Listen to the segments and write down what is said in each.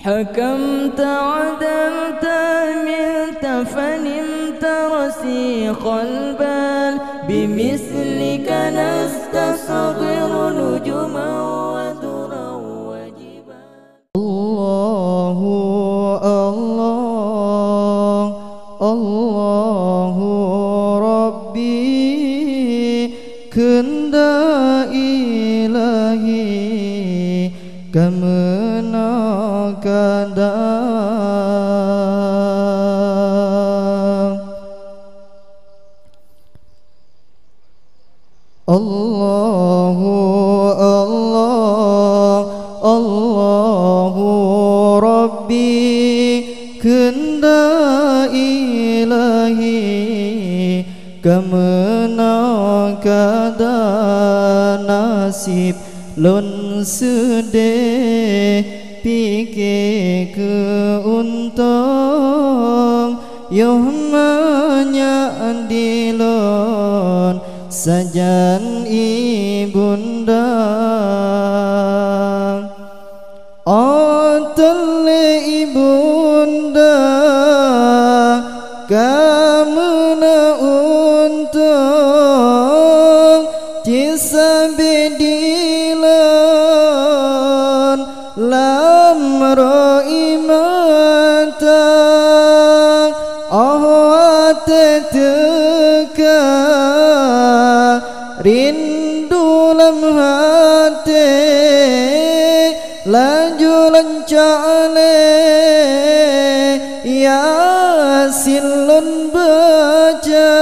حكمت عدلت منت فنمت رسيخ البال بمثلك نستصغر نجما ودرا وجبال الله الله الله ربي كندا إلهي كمنا كدا الله الله الله ربي كندا إلهي كمنا كدا nasib lon sedih pikir keuntung yohmanya andilon sajan ibunda otele ibunda kamuna untung cisabedilon lamro imata ahwate teka rindu lam hati laju lancale yasilun baca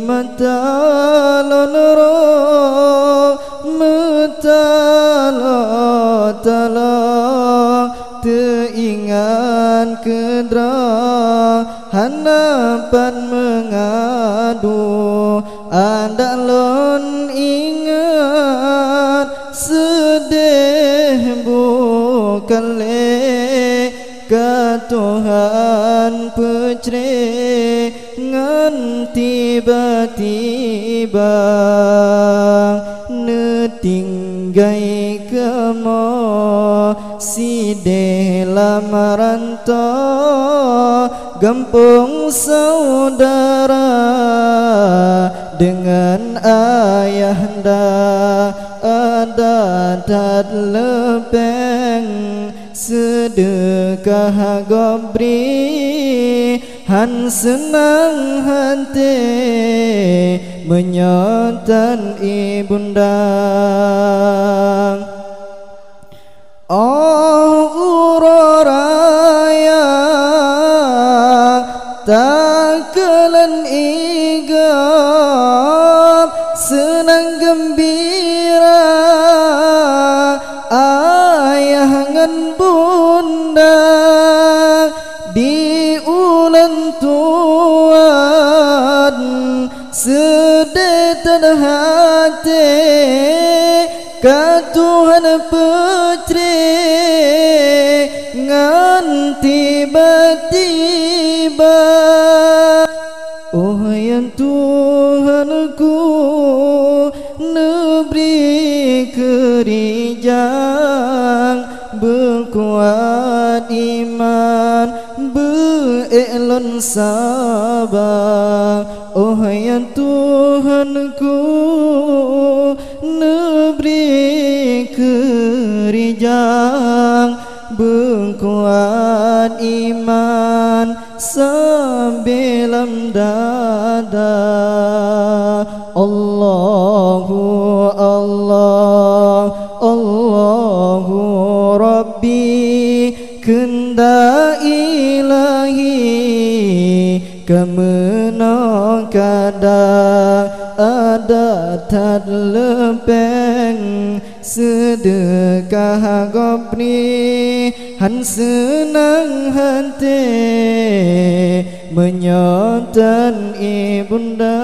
imatalon roh metalo talo teingan kedra hanapan mengadu andalon ingat sedih bukan le ke Tuhan pecre ngan tiba-tiba netinggai kemo si dalam rantau gampung saudara dengan ayahanda ada dan lepeng sedekah gobri han senang hati menyotan ibunda oh uraraya takalan igap senang gembira ayah ngan bunda di ulang tuan sedetan hati ka Tuhan putri ngan tiba-tiba oh yang Tuhanku neberi kerijang berkuat iman beelon sabar oh yang Tuhanku neberi kerijang berkuat iman sambilam dada Allahu Allah Allahu Rabbi kenda ilahi kemena kadang ada tad lepeng sedekah gobri han senang hati menyotan ibunda